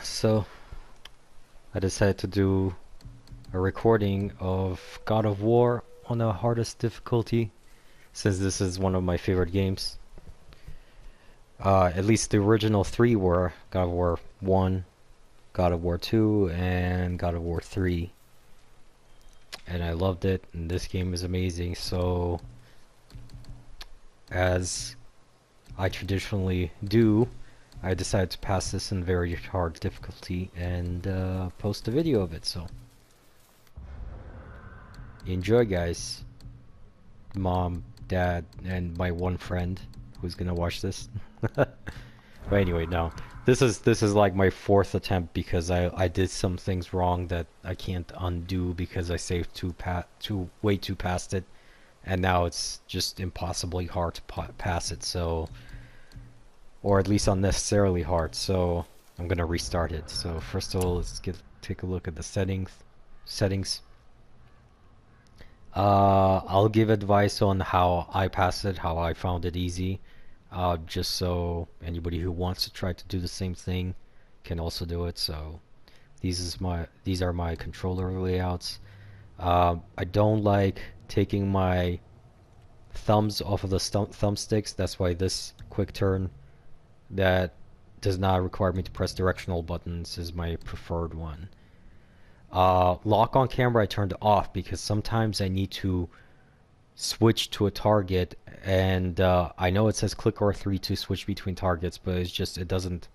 So I decided to do a recording of God of War on the hardest difficulty, since this is one of my favorite games. At least the original three were God of War 1, God of War 2, and God of War 3. And I loved it, and this game is amazing, so as I traditionally do, I decided to pass this in very hard difficulty and post a video of it, so enjoy, guys. Mom, Dad, and my one friend who's gonna watch this. But anyway, no. This is like my fourth attempt because I did some things wrong that I can't undo because I saved way too past it, and now it's just impossibly hard to pass it, so, or at least unnecessarily hard, so I'm gonna restart it. So first of all, let's take a look at the settings. I'll give advice on how I passed it, how I found it easy, just so anybody who wants to try to do the same thing can also do it. So these are my controller layouts. I don't like taking my thumbs off of the thumbsticks. That's why this quick turn that does not require me to press directional buttons is my preferred one. Lock on camera I turned off because sometimes I need to switch to a target, and I know it says click R3 to switch between targets, but it doesn't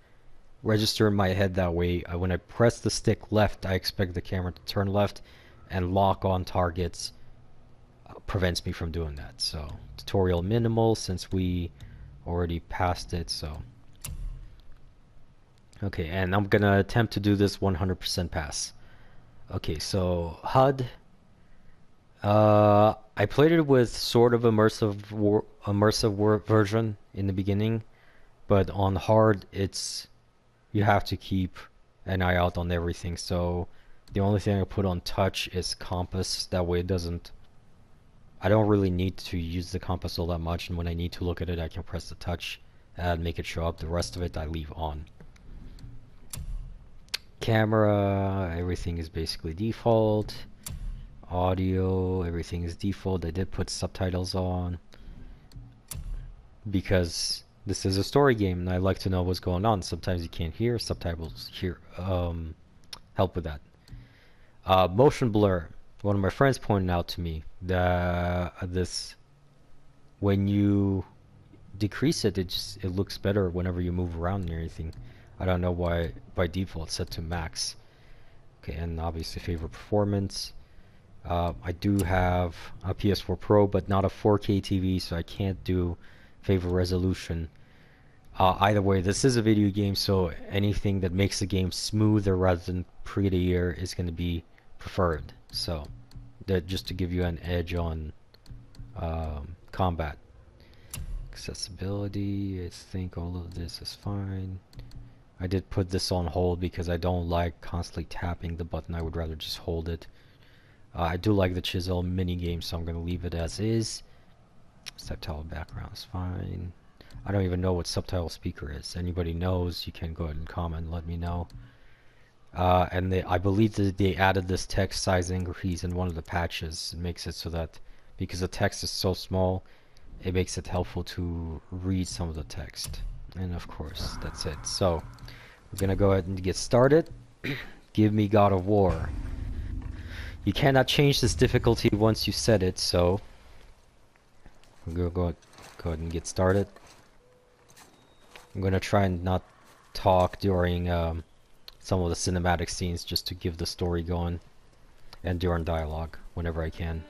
register in my head that way. When I press the stick left, I expect the camera to turn left, and lock on targets prevents me from doing that. So tutorial minimal, since we already passed it. So okay, and I'm gonna attempt to do this 100% pass. Okay, so HUD. I played it with sort of immersive version in the beginning, but on hard, you have to keep an eye out on everything. So the only thing I put on touch is compass. That way I don't really need to use the compass all that much, and when I need to look at it, I can press the touch and make it show up. The rest of it I leave on. Camera, everything is basically default. Audio, everything is default. I did put subtitles on because this is a story game and I like to know what's going on. Sometimes you can't hear subtitles help with that. Motion blur. One of my friends pointed out to me that when you decrease it, it looks better whenever you move around and everything. I don't know why by default it's set to max. Okay, and obviously favorite performance. I do have a PS4 Pro, but not a 4K TV, so I can't do favorite resolution. Either way, this is a video game, so anything that makes the game smoother rather than prettier is going to be preferred. So, that just to give you an edge on combat. Accessibility, I think all of this is fine. I did put this on hold because I don't like constantly tapping the button. I would rather just hold it. I do like the chisel mini game, so I'm going to leave it as is. Subtitle background is fine. I don't even know what subtitle speaker is. Anybody knows, you can go ahead and comment and let me know. And I believe that they added this text size increase in one of the patches. It makes it so that because the text is so small, it makes it helpful to read some of the text. And of course, that's it. So we're gonna go ahead and get started. Give me God of War. You cannot change this difficulty once you set it, so we're gonna go ahead and get started. I'm gonna try and not talk during some of the cinematic scenes, just to give the story going, and during dialogue whenever I can.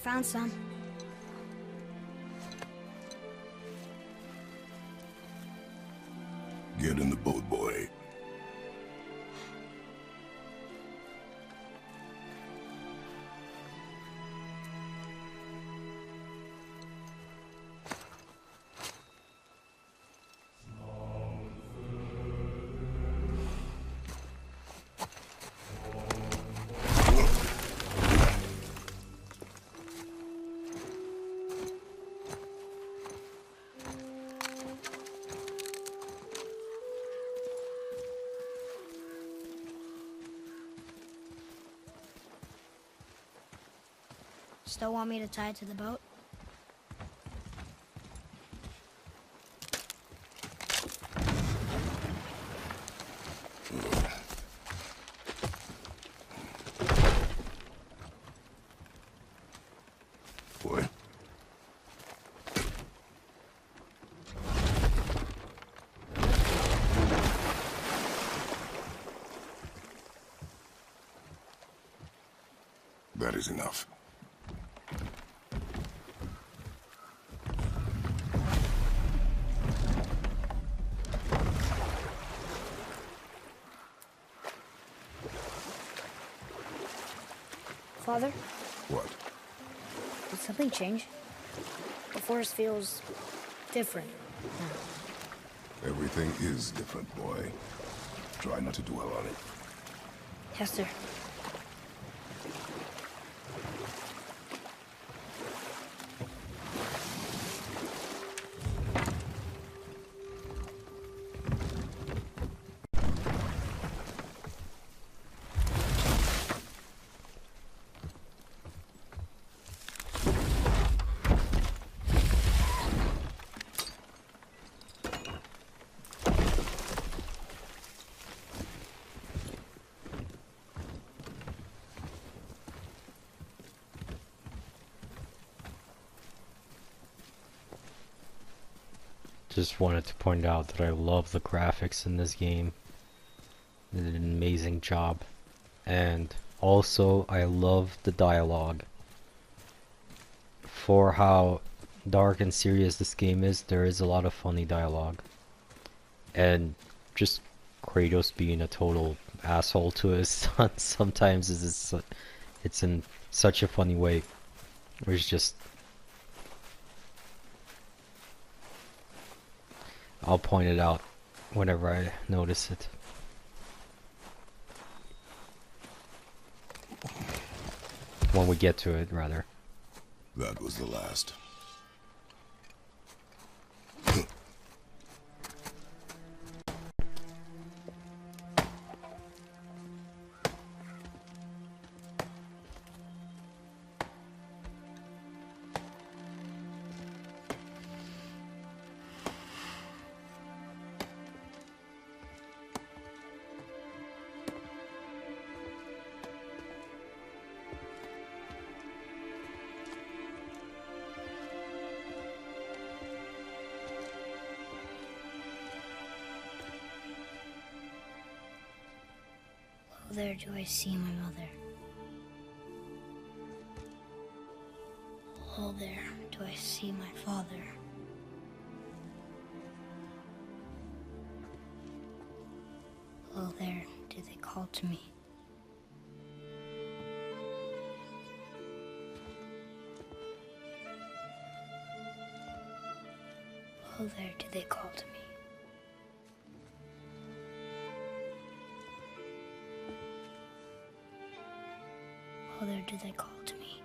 found some. Get in the boat, boy. Still want me to tie it to the boat? Boy. That is enough. Father, What? did something change? The forest feels different. Everything is different, boy. Try not to dwell on it. Yes, sir. Just wanted to point out that I love the graphics in this game. They did an amazing job. And also, I love the dialogue. For how dark and serious this game is, there is a lot of funny dialogue. And just Kratos being a total asshole to his son sometimes it's in such a funny way. Where it's just... I'll point it out whenever I notice it. When we get to it, rather. That was the last. Oh, there do I see my mother. Oh, there do I see my father. Oh, there do they call to me. Oh, there do they call to me. Oh, there do they call to me.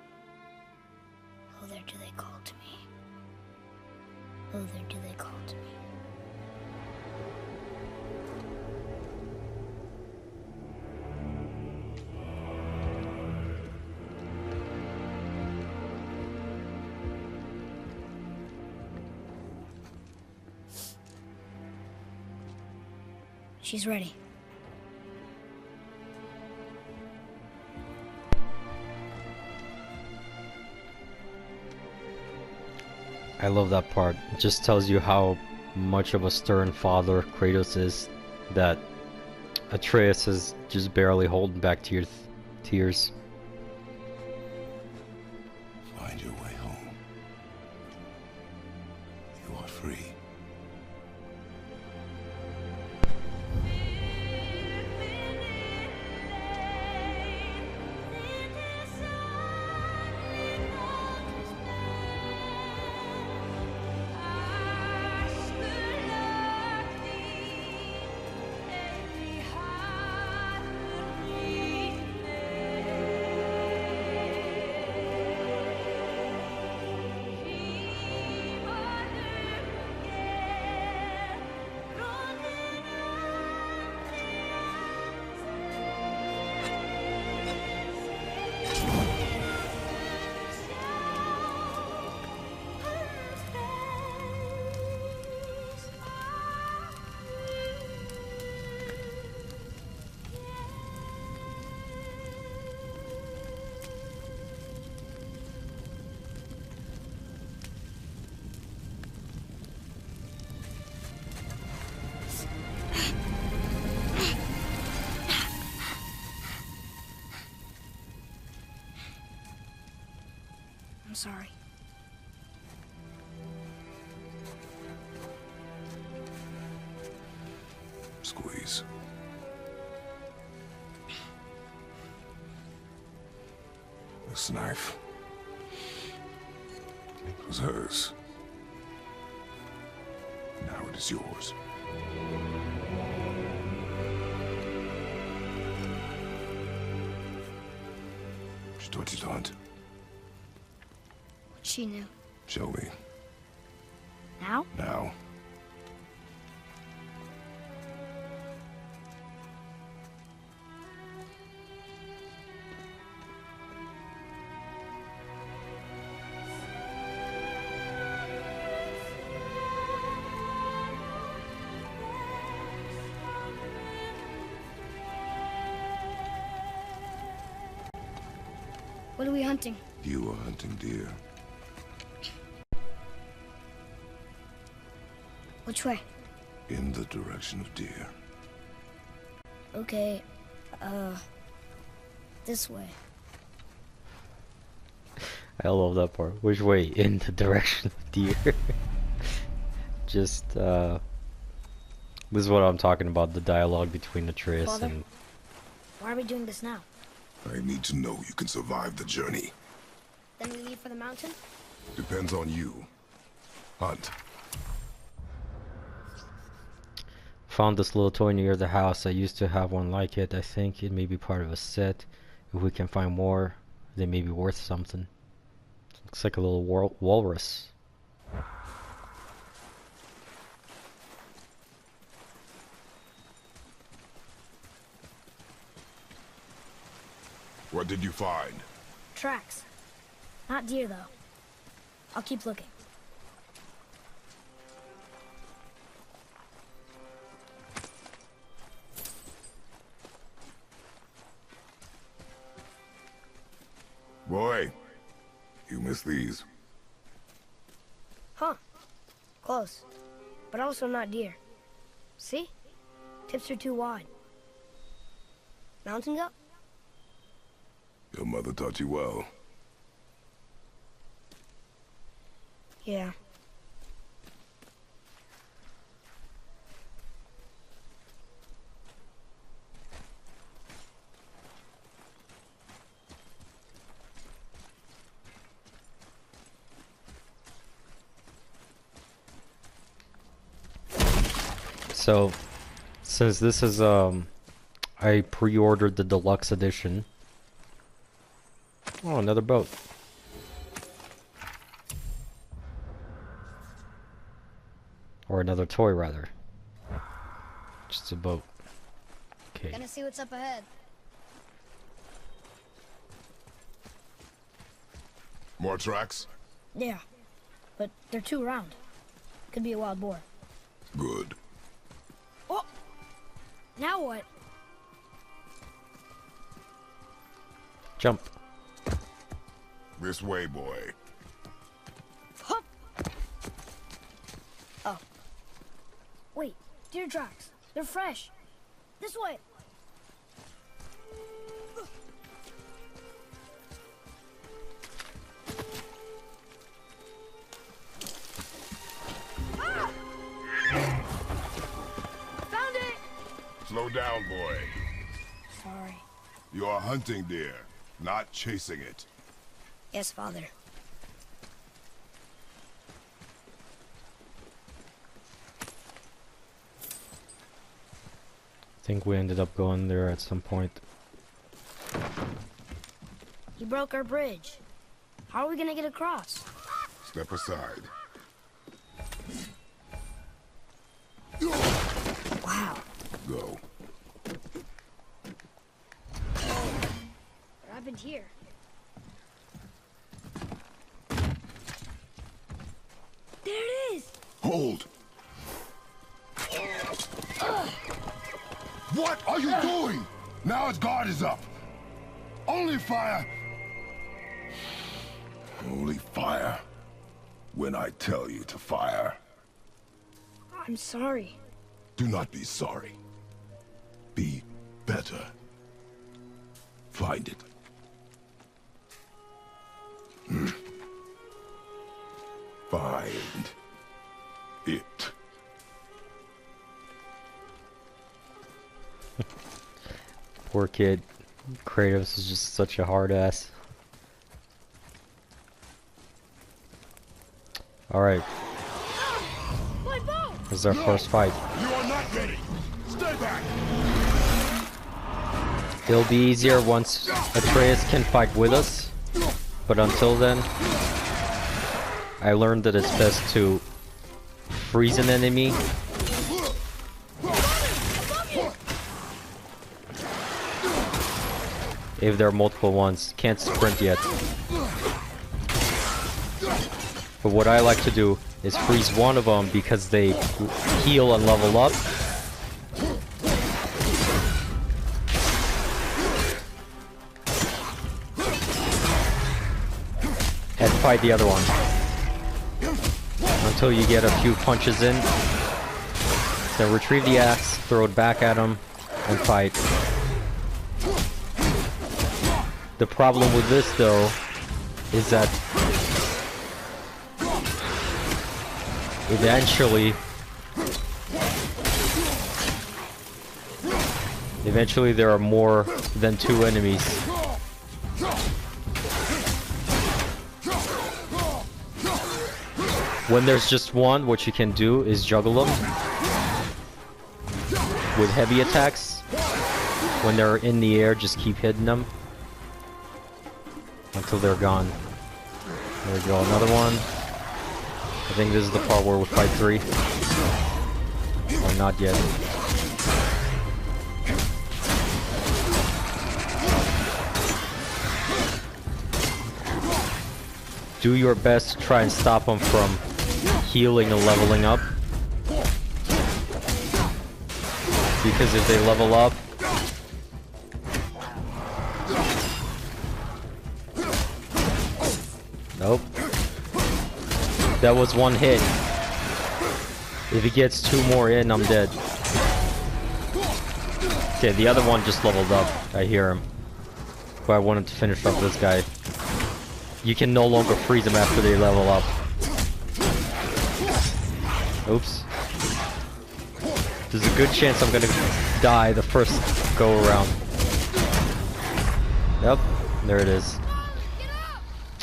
Oh, there do they call to me. Oh, there do they call to me. She's ready. I love that part. It just tells you how much of a stern father Kratos is, that Atreus is just barely holding back tears. Finally. sorry. Squeeze. This knife was hers. Now it is yours. She taught you to hunt. She knew. Show me. Now? Now. What are we hunting? You are hunting deer. Which way? In the direction of deer. Okay, this way. I love that part. Which way? In the direction of deer. Just, this is what I'm talking about, the dialogue between Atreus Father? and... Why are we doing this now? I need to know you can survive the journey. Then we leave for the mountain? Depends on you. Hunt. Found this little toy near the house. I used to have one like it. I think it may be part of a set. If we can find more, they may be worth something. Looks like a little walrus. What did you find? Tracks. Not deer, though. I'll keep looking. Boy, you missed these. Huh. Close. But also not deer. See? Tips are too wide. Mountain goat? Your mother taught you well. Yeah. So, since this is, I pre-ordered the deluxe edition. Oh, another boat. Or another toy, rather. Just a boat. Okay. Gonna see what's up ahead. More tracks? Yeah. But they're too round. Could be a wild boar. Good. Oh! Now what? Jump. This way, boy. Hup! Oh. Wait, deer tracks. They're fresh. This way. Ah! Found it! Slow down, boy. Sorry. You are hunting deer, not chasing it. Yes, Father. I think we ended up going there at some point. He broke our bridge. How are we gonna get across? Step aside. Wow. Go. What happened here? There it is! Hold! What are you doing? Now his guard is up. Only fire. Only fire. When I tell you to fire. I'm sorry. Do not be sorry. Be better. Find it. find it. Poor kid. Kratos is just such a hard ass. Alright. This is our first fight. You are not ready. Stay back. It'll be easier once Atreus can fight with us. But until then, I learned that it's best to freeze an enemy. If there are multiple ones. Can't sprint yet. But what I like to do is freeze one of them because they heal and level up. And fight the other one. Until you get a few punches in. Then retrieve the axe, throw it back at him, and fight. The problem with this though is that eventually there are more than 2 enemies. When there's just one, what you can do is juggle them with heavy attacks. When they're in the air, just keep hitting them until they're gone. There we go, another one. I think this is the part where we fight 3. Or not yet. Do your best to try and stop them from healing and leveling up. Because if they level up, nope. That was 1 hit. If he gets 2 more in, I'm dead. Okay, the other one just leveled up. I hear him. But I wanted to finish up this guy. You can no longer freeze them after they level up. Oops. There's a good chance I'm gonna die the first go around. Yep, there it is.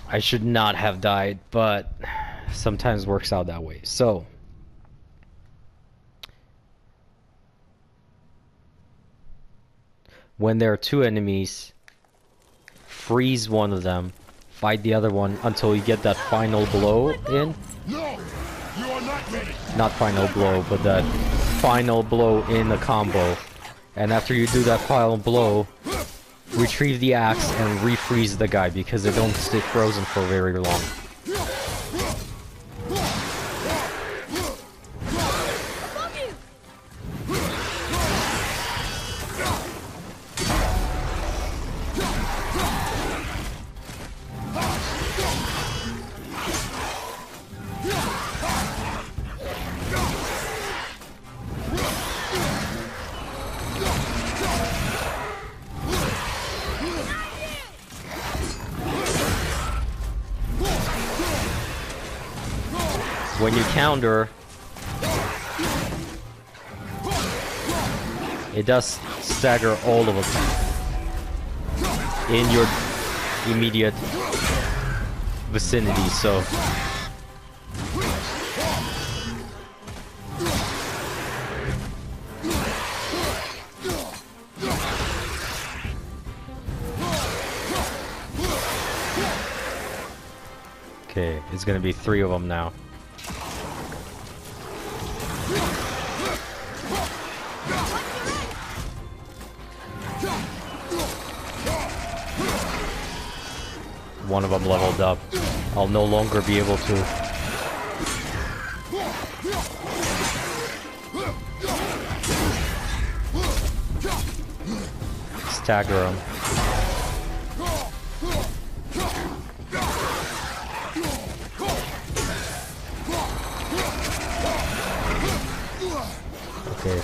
I should not have died, but sometimes works out that way. So when there are 2 enemies, freeze one of them, fight the other one until you get that final blow in. No, you are not ready. Not final blow, but that final blow in the combo. And after you do that final blow, retrieve the axe and refreeze the guy because they don't stay frozen for very long. When you counter, it does stagger all of them in your immediate vicinity, so okay, it's gonna be 3 of them now. One of them leveled up. I'll no longer be able to stagger him. Okay,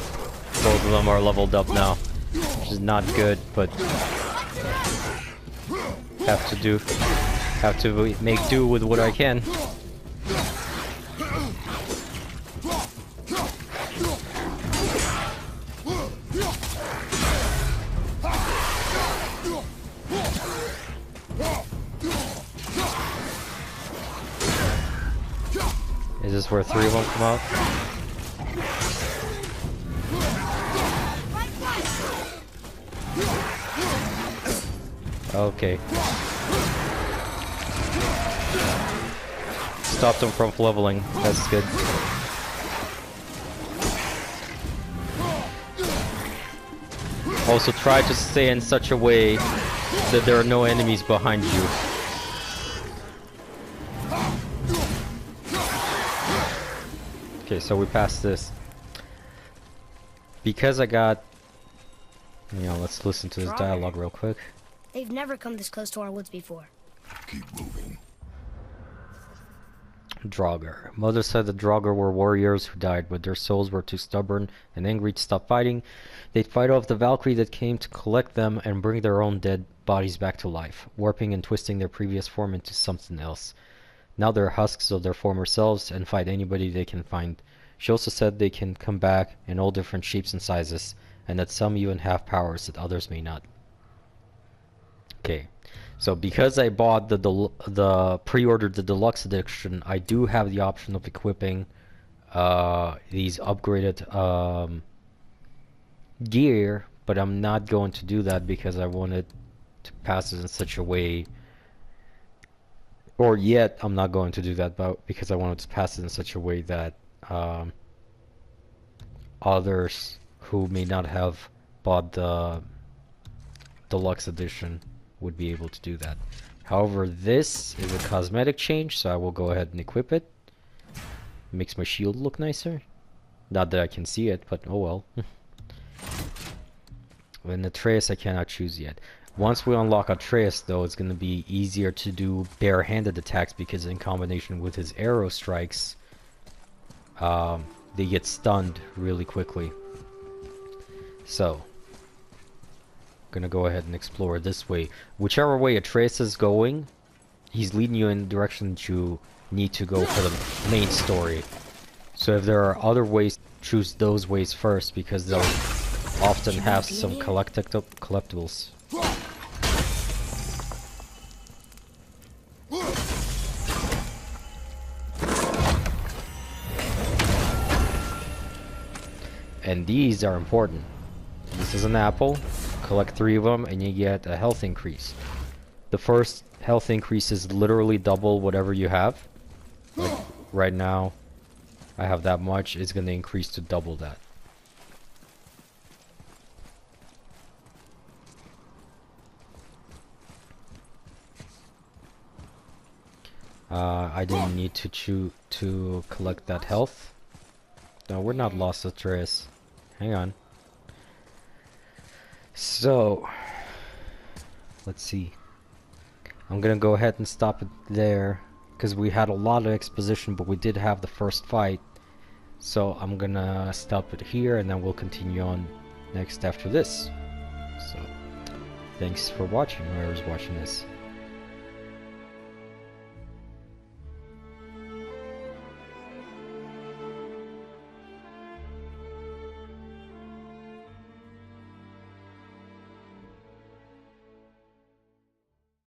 both of them are leveled up now, which is not good, but have to make do with what I can. Is this where 3 of them come out? Okay. Stopped them from leveling. That's good. Also try to stay in such a way that there are no enemies behind you. Okay, so we passed this. Because I got... You know, let's listen to this dialogue real quick. They've never come this close to our woods before. Keep moving. Draugr. Mother said the Draugr were warriors who died, but their souls were too stubborn and angry to stop fighting. They'd fight off the Valkyrie that came to collect them and bring their own dead bodies back to life, warping and twisting their previous form into something else. Now they're husks of their former selves and fight anybody they can find. She also said they can come back in all different shapes and sizes, and that some even have powers that others may not. Okay, so because I bought pre-ordered the deluxe edition, I do have the option of equipping these upgraded gear, but I'm not going to do that because I wanted to pass it in such a way, or yet I'm not going to do that, but because I wanted to pass it in such a way that others who may not have bought the deluxe edition would be able to do that. However, this is a cosmetic change, so I will go ahead and equip it. Makes my shield look nicer. Not that I can see it, but oh well. And Atreus I cannot choose yet. Once we unlock Atreus though, it's going to be easier to do bare-handed attacks because in combination with his arrow strikes, they get stunned really quickly. So, gonna go ahead and explore this way. Whichever way Atreus is going, he's leading you in the direction that you need to go for the main story. So if there are other ways, choose those ways first because they'll often have some collectibles. And these are important. This is an apple. Collect 3 of them and you get a health increase. The first health increase is literally double whatever you have. Like right now I have that much. It's going to increase to double that. I didn't need to collect that health. No, we're not lost, Atreus. Hang on. So, let's see. I'm gonna go ahead and stop it there because we had a lot of exposition, but we did have the first fight. So I'm gonna stop it here and then we'll continue on next after this. So, thanks for watching, whoever's watching this.